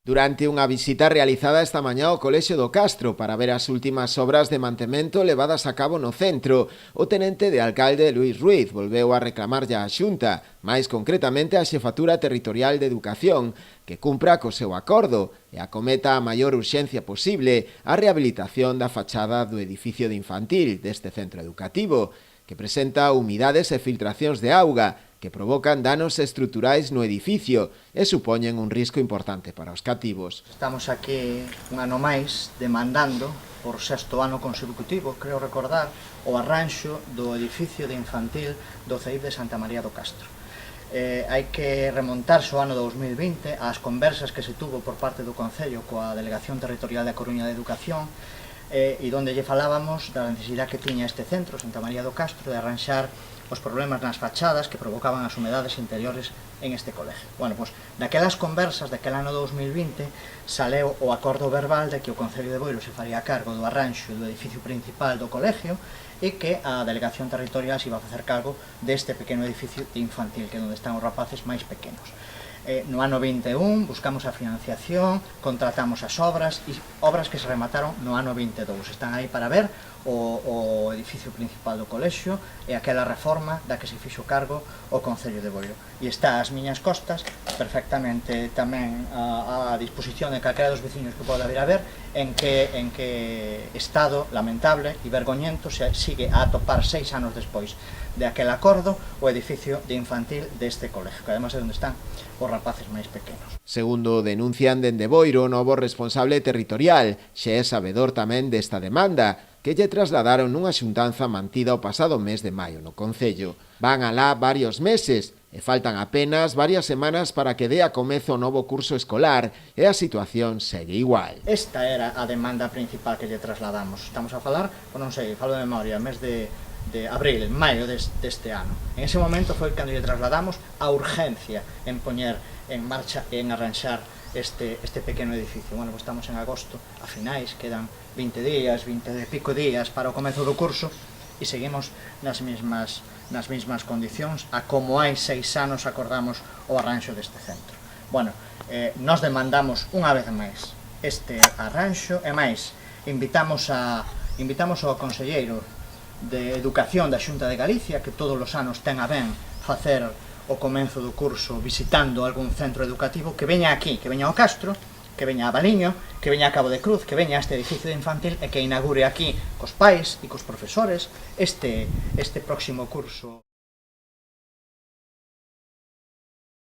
Durante unha visita realizada esta mañá ao Colexio do Castro para ver as últimas obras de mantemento levadas a cabo no centro, o tenente de alcalde Luís Ruiz volveu a reclamarlle á Xunta, máis concretamente á Xefatura Territorial de Educación, que cumpra co seu acordo e acometa a maior urxencia posible a rehabilitación da fachada do edificio de infantil deste centro educativo, que presenta humidades e filtracións de auga que provocan danos estruturais no edificio e supoñen un risco importante para os cativos. Estamos aquí un ano máis demandando, por sexto ano consecutivo, creo recordar, o arranxo do edificio de infantil do CEIP de Santa María do Castro. Hai que remontarse ao ano 2020 ás conversas que se tuvo por parte do Concello coa Delegación Territorial da Coruña de Educación e onde lle falábamos da necesidade que tiña este centro, Santa María do Castro, de arranxar os problemas nas fachadas que provocaban as humedades interiores en este colegio. Bueno, pois, daquelas conversas, daquel ano 2020, saleu o acordo verbal de que o Concello de Boiro se faría cargo do arranxo do edificio principal do colegio e que a Delegación Territorial se iba a facer cargo deste pequeno edificio infantil, que é onde están os rapaces máis pequenos. No ano 21 buscamos a financiación, contratamos as obras e obras que se remataron no ano 22. Están aí para ver o edificio principal do colexio e aquela reforma da que se fixo cargo o Concello de Boiro. E está ás miñas costas, perfectamente tamén a disposición de calquera dos veciños que poda vir a ver en que estado lamentable e vergoñento se sigue a atopar 6 anos despois de aquel acordo o edificio de infantil deste colegio, que además é onde están os rapaces máis pequenos. Segundo denuncian dende Boiro, o novo responsable territorial xa é sabedor tamén desta demanda, que lle trasladaron nunha xuntanza mantida o pasado mes de maio no Concello. Van alá varios meses e faltan apenas varias semanas para que dé a comezo o novo curso escolar e a situación segue igual. Esta era a demanda principal que lle trasladamos. Estamos a falar, non sei, falo de memoria, mes de abril, maio deste ano. En ese momento foi cando lle trasladamos a urgencia en poñer en marcha e en arranxar este pequeno edificio. Bueno, pues estamos en agosto, a finais, quedan 20 días, 20 e pico días para o comezo do curso e seguimos nas mesmas condicións a como hai 6 anos acordamos o arranxo deste centro. Bueno, nos demandamos unha vez máis este arranxo e máis, invitamos ao conselleiro de Educación da Xunta de Galicia, que todos os anos ten a ben facer o comenzo do curso visitando algún centro educativo, que veña aquí, que veña ao Castro, que veña a Baliño, que veña a Cabo de Cruz, que veña a este edificio de infantil e que inaugure aquí cos pais e cos profesores este próximo curso.